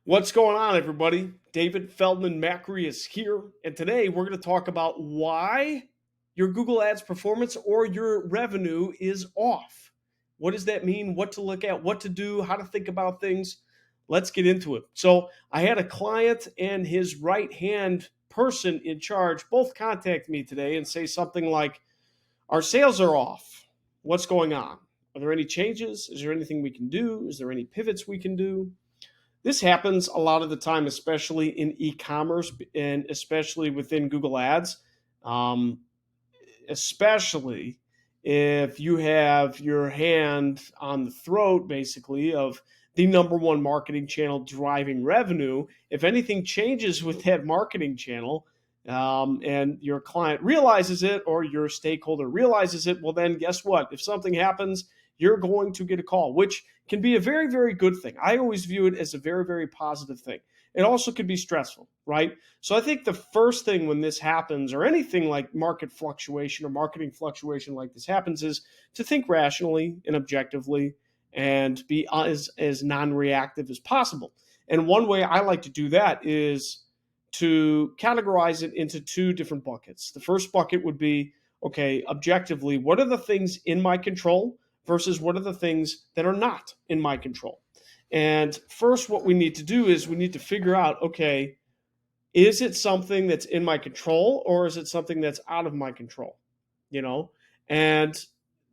What's going on, everybody? David Feldman-Makrias here, and today we're going to talk about why your Google Ads performance or your revenue is off. What does that mean? What to look at, what to do, how to think about things. Let's get into it. So, I had a client and his right-hand person in charge both contact me today and say something like, "Our sales are off. What's going on? Are there any changes? Is there anything we can do? Is there any pivots we can do?" This happens a lot of the time, especially in e-commerce and especially within Google Ads, um, especially if you have your hand on the throat, basically, of the number one marketing channel driving revenue. If anything changes with that marketing channel, and your client realizes it or your stakeholder realizes it, well, then guess what? If something happens, you're going to get a call, which can be a very, very good thing. I always view it as a very, very positive thing. It also could be stressful, right? So I think the first thing when this happens, or anything like market fluctuation or marketing fluctuation like this happens, is to think rationally and objectively and be as non-reactive as possible. And one way I like to do that is to categorize it into two different buckets. The first bucket would be, okay, objectively, what are the things in my control versus what are the things that are not in my control? And first, what we need to do is we need to figure out, okay, is it something that's in my control or is it something that's out of my control? You know, and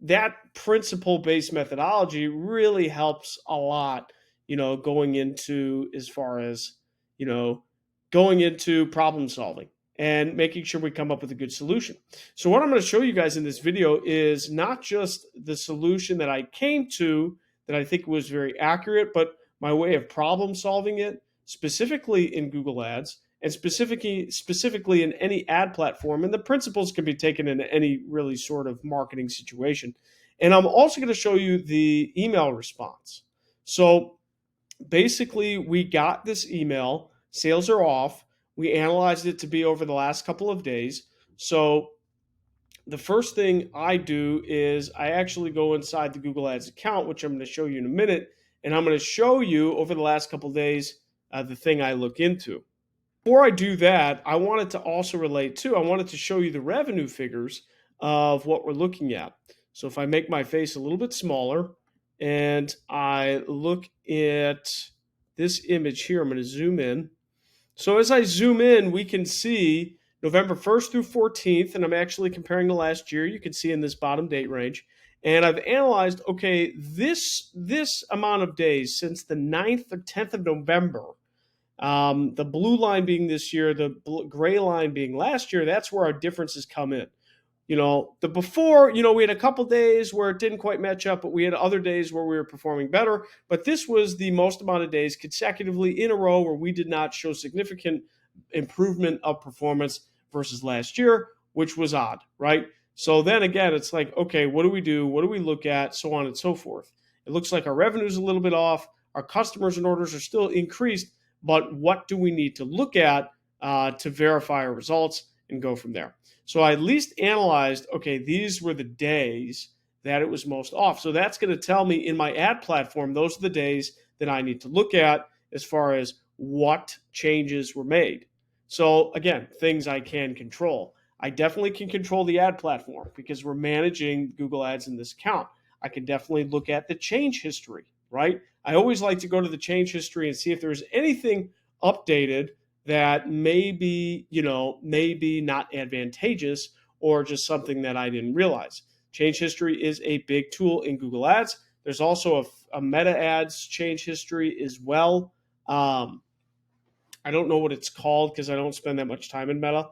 that principle based methodology really helps a lot, going into as far as, you know, going into problem solving and making sure we come up with a good solution. So what I'm going to show you guys in this video is not just the solution that I came to that I think was very accurate, but my way of problem solving it specifically in Google Ads and specifically in any ad platform. And the principles can be taken in any really sort of marketing situation. And I'm also going to show you the email response. So basically, we got this email, sales are off. We analyzed it to be over the last couple of days. So the first thing I do is I actually go inside the Google Ads account, which I'm going to show you in a minute. And I'm going to show you over the last couple of days the thing I look into. Before I do that, I wanted to also relate to, I wanted to show you the revenue figures of what we're looking at. So if I make my face a little bit smaller and I look at this image here, I'm going to zoom in. So as I zoom in, we can see November 1st through 14th, and I'm actually comparing to last year. You can see in this bottom date range. And I've analyzed, okay, this amount of days since the 9th or 10th of November, the blue line being this year, the gray line being last year, that's where our differences come in. The before, we had a couple days where it didn't quite match up, but we had other days where we were performing better. But this was the most amount of days consecutively in a row where we did not show significant improvement of performance versus last year, which was odd, right? So then again, it's like, okay, what do we do? What do we look at? So on and so forth. It looks like our revenue is a little bit off. Our customers and orders are still increased, but what do we need to look at to verify our results and go from there? So I at least analyzed, okay, these were the days that it was most off. So that's going to tell me in my ad platform, those are the days that I need to look at as far as what changes were made. So again, things I can control. I definitely can control the ad platform because we're managing Google Ads in this account. I can definitely look at the change history, right? I always like to go to the change history and see if there's anything updated that may be not advantageous or just something that I didn't realize. Change history is a big tool in Google Ads. There's also a meta ads change history as well. I don't know what it's called because I don't spend that much time in meta.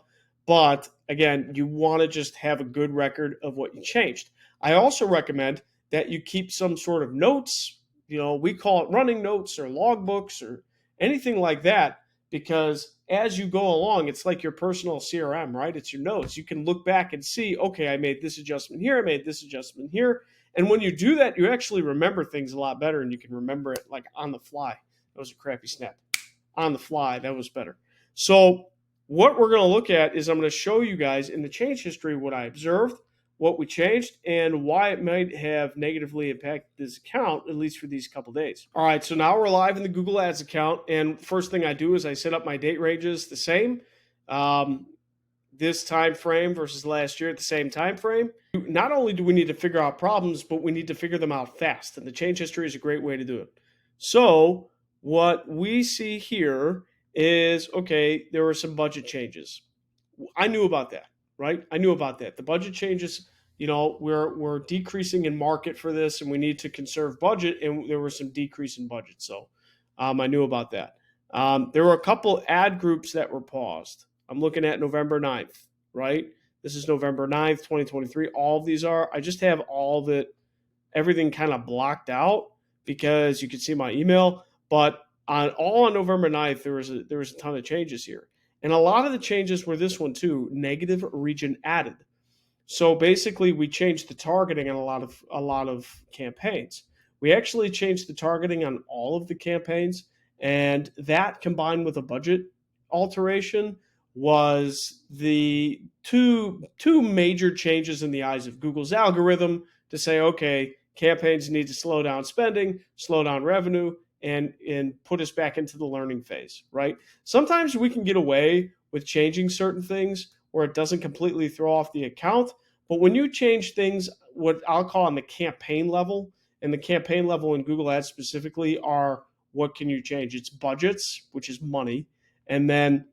But again, you want to just have a good record of what you changed. I also recommend that you keep some sort of notes. We call it running notes or logbooks or anything like that, because as you go along, it's like your personal CRM, right? It's your notes. You can look back and see, okay, I made this adjustment here, I made this adjustment here. And when you do that, you actually remember things a lot better, and you can remember it like on the fly. That was a crappy snap. On the fly, that was better. So what we're going to look at is I'm going to show you guys in the change history what I observed, what we changed and why it might have negatively impacted this account, at least for these couple days. All right, so now we're live in the Google Ads account. And first thing I do is I set up my date ranges the same. This time frame versus last year at the same time frame. Not only do we need to figure out problems, but we need to figure them out fast. And the change history is a great way to do it. So what we see here is, okay, there were some budget changes. I knew about that, right? I knew about that. The budget changes, we're decreasing in market for this and we need to conserve budget, and there was some decrease in budget. So I knew about that. There were a couple ad groups that were paused. I'm looking at November 9th, right? This is November 9th, 2023. All of these are. I just have all of it, everything kind of blocked out because you can see my email. But on November 9th, there was a ton of changes here. And a lot of the changes were this one too, negative region added. So basically we changed the targeting on a lot of campaigns. We actually changed the targeting on all of the campaigns, and that combined with a budget alteration was the two major changes in the eyes of Google's algorithm to say, okay, campaigns need to slow down spending, slow down revenue, and put us back into the learning phase, right? Sometimes we can get away with changing certain things where it doesn't completely throw off the account. But when you change things, what I'll call on the campaign level, and the campaign level in Google Ads specifically are, what can you change? It's budgets, which is money, and then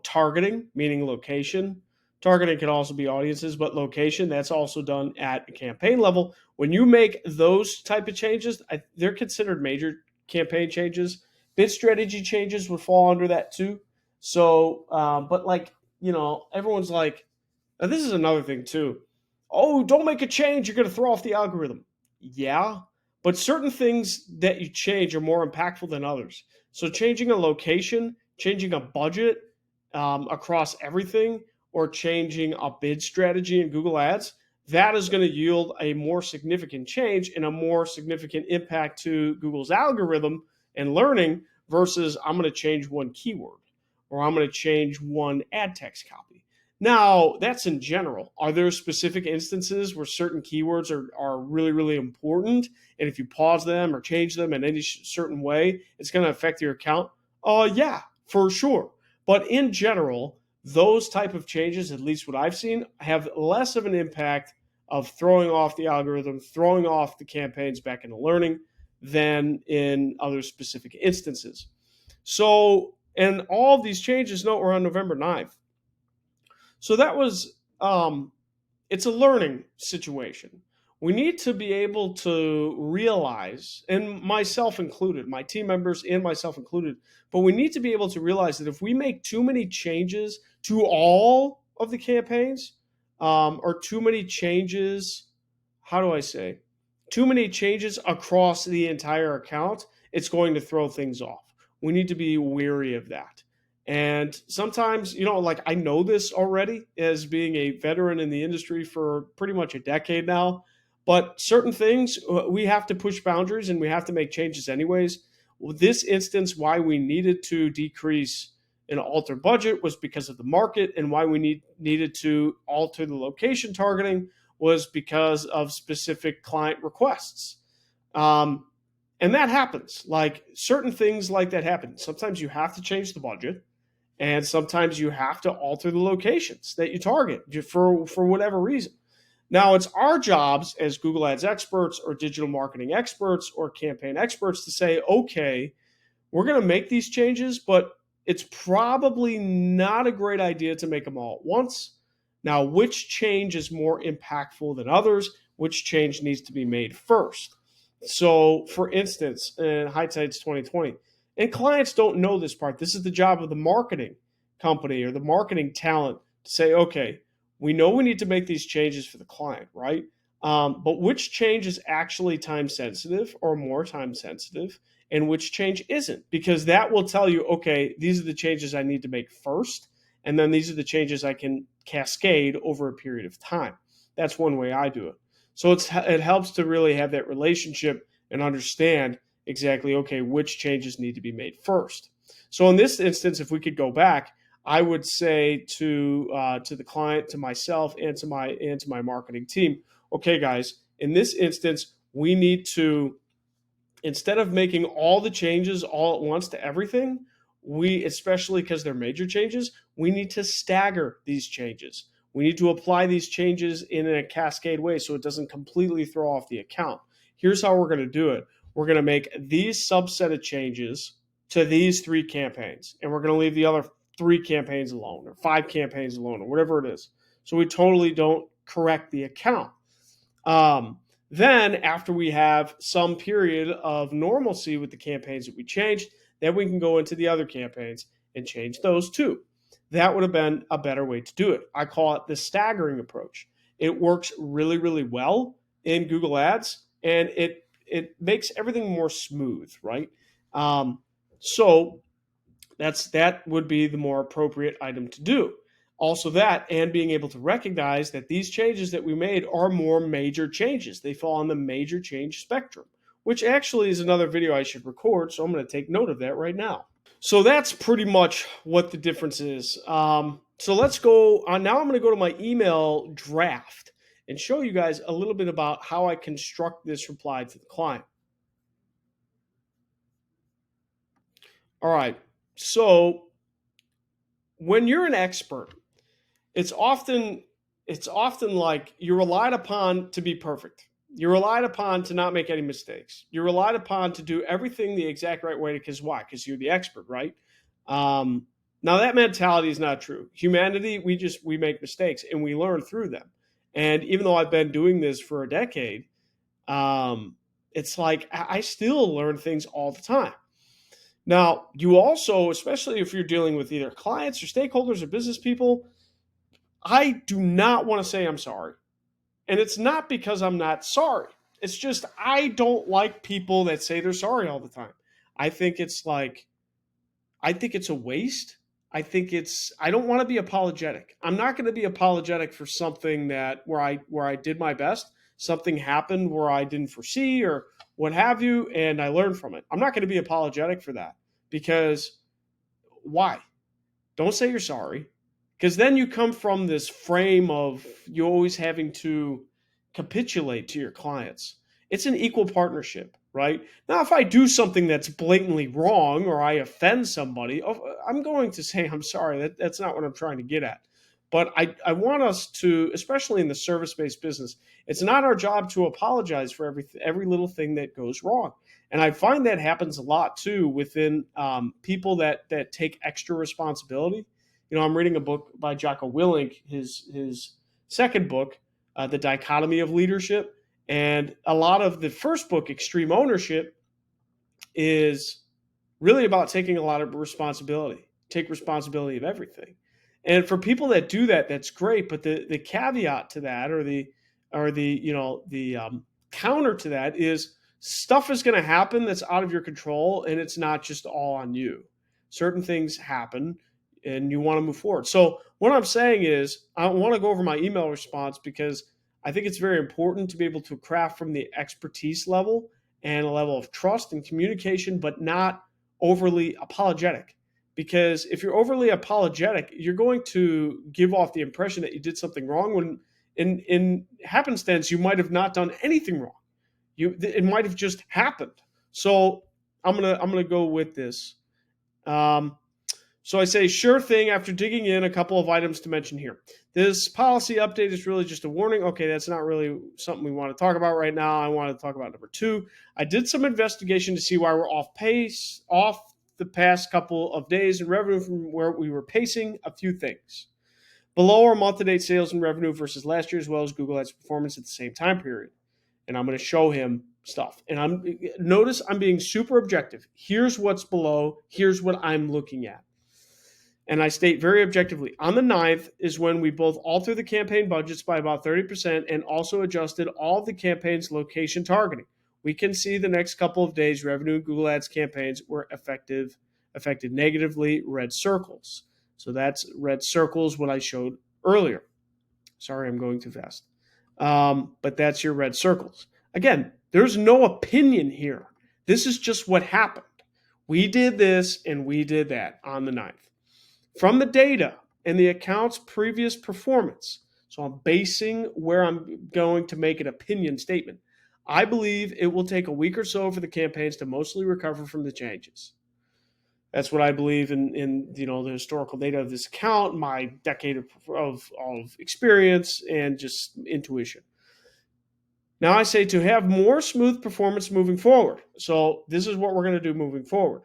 targeting, meaning location. Targeting can also be audiences, but location, that's also done at a campaign level. When you make those type of changes, they're considered major campaign changes. Bid strategy changes would fall under that too. So, but everyone's like, now this is another thing too. Oh, don't make a change, you're going to throw off the algorithm. Yeah, but certain things that you change are more impactful than others. So changing a location, changing a budget across everything, or changing a bid strategy in Google Ads, that is going to yield a more significant change and a more significant impact to Google's algorithm and learning versus I'm going to change one keyword or I'm going to change one ad text copy. Now, that's in general. Are there specific instances where certain keywords are really, really important? And if you pause them or change them in any certain way, it's going to affect your account? Yeah, for sure. But in general, those type of changes, at least what I've seen, have less of an impact of throwing off the algorithm, throwing off the campaigns back into learning than in other specific instances. So, and all of these changes, note, were on November 9th. So that was, it's a learning situation. We need to be able to realize, and myself included, my team members and myself included, but we need to be able to realize that if we make too many changes to all of the campaigns, or too many changes, too many changes across the entire account, it's going to throw things off. We need to be wary of that. And sometimes, I know this already as being a veteran in the industry for pretty much a decade now, but certain things we have to push boundaries and we have to make changes anyways. This instance, why we needed to decrease and alter budget was because of the market, and why we needed to alter the location targeting was because of specific client requests. And that happens. Like certain things like that happen. Sometimes you have to change the budget. And sometimes you have to alter the locations that you target for whatever reason. Now, it's our jobs as Google Ads experts or digital marketing experts or campaign experts to say, okay, we're going to make these changes, but it's probably not a great idea to make them all at once. Now, which change is more impactful than others? Which change needs to be made first? So, for instance, in hindsight's 2020, and clients don't know this part. This is the job of the marketing company or the marketing talent to say, okay, we know we need to make these changes for the client, right? But which change is actually time sensitive or more time sensitive, and which change isn't? Because that will tell you, okay, these are the changes I need to make first, and then these are the changes I can cascade over a period of time. That's one way I do it. So it helps to really have that relationship and understand exactly, okay, which changes need to be made first. So in this instance, if we could go back, I would say to the client, to myself, and to my marketing team, okay, guys, in this instance, we need to, instead of making all the changes all at once to everything, we, especially because they're major changes, we need to stagger these changes. We need to apply these changes in a cascade way so it doesn't completely throw off the account. Here's how we're going to do it. We're going to make these subset of changes to these 3 campaigns, and we're going to leave the other 3 campaigns alone, or 5 campaigns alone, or whatever it is. So we totally don't correct the account. Then, after we have some period of normalcy with the campaigns that we changed, then we can go into the other campaigns and change those too. That would have been a better way to do it. I call it the staggering approach. It works really, really well in Google Ads, and it makes everything more smooth, right? So that would be the more appropriate item to do. Also, that and being able to recognize that these changes that we made are more major changes. They fall on the major change spectrum, which actually is another video I should record. So I'm going to take note of that right now. So that's pretty much what the difference is. So let's go on. Now I'm going to go to my email draft and show you guys a little bit about how I construct this reply to the client. All right. So when you're an expert, it's often like you're relied upon to be perfect. You're relied upon to not make any mistakes. You're relied upon to do everything the exact right way. Because why? Because you're the expert, right? Now that mentality is not true. Humanity, we make mistakes and we learn through them. And even though I've been doing this for a decade, it's like I still learn things all the time. Now, you also, especially if you're dealing with either clients or stakeholders or business people, I do not want to say I'm sorry. And it's not because I'm not sorry. It's just I don't like people that say they're sorry all the time. I think it's a waste. I don't want to be apologetic. I'm not going to be apologetic for something that where I did my best, something happened where I didn't foresee or what have you, and I learned from it. I'm not going to be apologetic for that because why? Don't say you're sorry. Because then you come from this frame of you always having to capitulate to your clients. It's an equal partnership, right? Now, if I do something that's blatantly wrong or I offend somebody, I'm going to say I'm sorry. That's not what I'm trying to get at. But I want us to, especially in the service-based business, it's not our job to apologize for every little thing that goes wrong. And I find that happens a lot too within people that take extra responsibility. I'm reading a book by Jocko Willink, his second book, The Dichotomy of Leadership. And a lot of the first book, Extreme Ownership, is really about taking a lot of responsibility, take responsibility of everything. And for people that do that, that's great. But the caveat to that, or the counter to that, is stuff is going to happen that's out of your control, and it's not just all on you. Certain things happen, and you want to move forward. So what I'm saying is I want to go over my email response because I think it's very important to be able to craft from the expertise level and a level of trust and communication, but not overly apologetic. Because if you're overly apologetic, you're going to give off the impression that you did something wrong when in happenstance you might have not done anything wrong. It might have just happened. So I'm gonna go with this. So I say, sure thing, after digging in, a couple of items to mention here. This policy update is really just a warning. Okay, that's not really something we want to talk about right now. I want to talk about number 2. I did some investigation to see why we're off the past couple of days in revenue from where we were pacing. A few things. Below our month-to-date sales and revenue versus last year, as well as Google Ads performance at the same time period. And I'm going to show him stuff. And notice I'm being super objective. Here's what's below. Here's what I'm looking at. And I state very objectively, on the 9th is when we both altered the campaign budgets by about 30% and also adjusted all of the campaign's location targeting. We can see the next couple of days revenue in Google Ads campaigns were affected negatively, red circles. So that's red circles, what I showed earlier. Sorry, I'm going too fast. But that's your red circles. Again, there's no opinion here. This is just what happened. We did this and we did that on the 9th. From the data and the account's previous performance, so I'm basing where I'm going to make an opinion statement. I believe it will take a week or so for the campaigns to mostly recover from the changes. That's what I believe in the historical data of this account, my decade of experience, and just intuition. Now I say to have more smooth performance moving forward. So this is what we're going to do moving forward.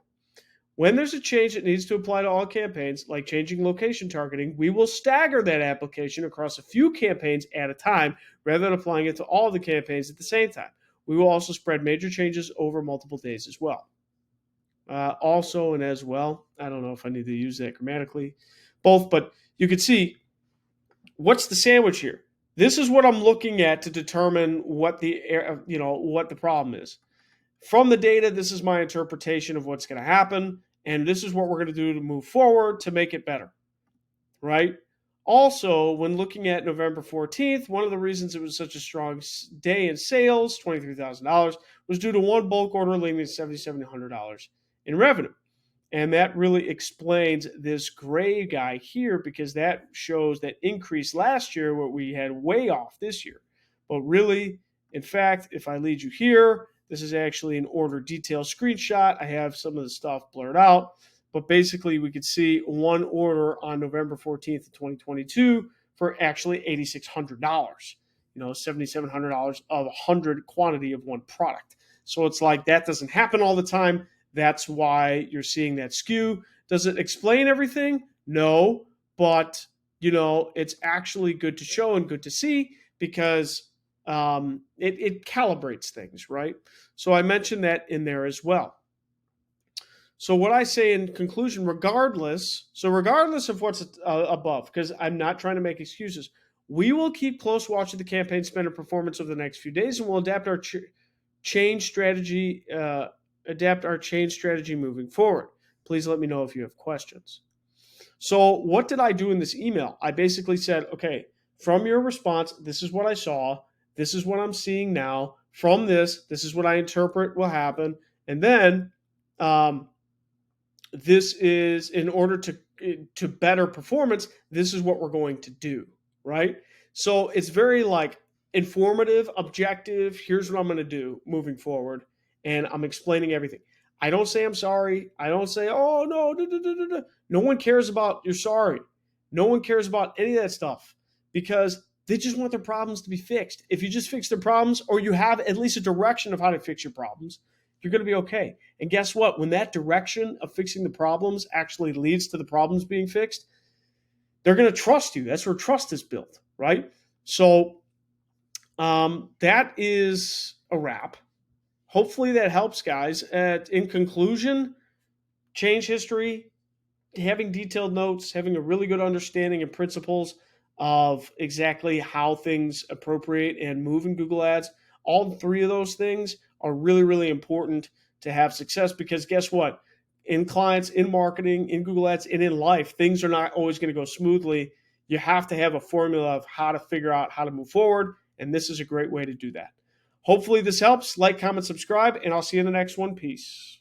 When there's a change that needs to apply to all campaigns, like changing location targeting, we will stagger that application across a few campaigns at a time rather than applying it to all of the campaigns at the same time. We will also spread major changes over multiple days as well. Also and as well, I don't know if I need to use that grammatically, both, but you can see what's the sandwich here. This is what I'm looking at to determine what the problem is. From the data, this is my interpretation of what's going to happen, and this is what we're going to do to move forward to make it better, right? Also, when looking at November 14th, one of the reasons it was such a strong day in sales, $23,000, was due to one bulk order leading to $7,700 in revenue. And that really explains this gray guy here, because that shows that increase last year, what we had way off this year. But really, in fact, if I lead you here, this is actually an order detail screenshot. I have some of the stuff blurred out, but basically we could see one order on November 14th of 2022 for actually $8,600, $7,700 of 100 quantity of one product. So it's like that doesn't happen all the time. That's why you're seeing that skew. Does it explain everything? No, but it's actually good to show and good to see, because it calibrates things, right? So I mentioned that in there as well. So what I say in conclusion, regardless of what's above, because I'm not trying to make excuses, we will keep close watch of the campaign spend and performance over the next few days, and we'll adapt our change strategy moving forward. Please let me know if you have questions. So what did I do in this email? I basically said, okay, from your response, this is what I saw. This is what I'm seeing now. From this is what I interpret will happen. And then this is in order to better performance, this is what we're going to do, right? So it's very like informative, objective. Here's what I'm going to do moving forward. And I'm explaining everything. I don't say I'm sorry. I don't say, oh, no. No one cares about you're sorry. No one cares about any of that stuff, because they just want their problems to be fixed. If you just fix their problems, or you have at least a direction of how to fix your problems, you're going to be okay. And guess what? When that direction of fixing the problems actually leads to the problems being fixed, they're going to trust you. That's where trust is built, right? So that is a wrap. Hopefully that helps, guys. In conclusion, change history, having detailed notes, having a really good understanding and principles of exactly how things appropriate and move in Google Ads, all three of those things are really, really important to have success, because guess what? In clients, in marketing, in Google Ads, and in life, things are not always going to go smoothly. You have to have a formula of how to figure out how to move forward, and this is a great way to do that. Hopefully this helps. Like, comment, subscribe, and I'll see you in the next one. Peace.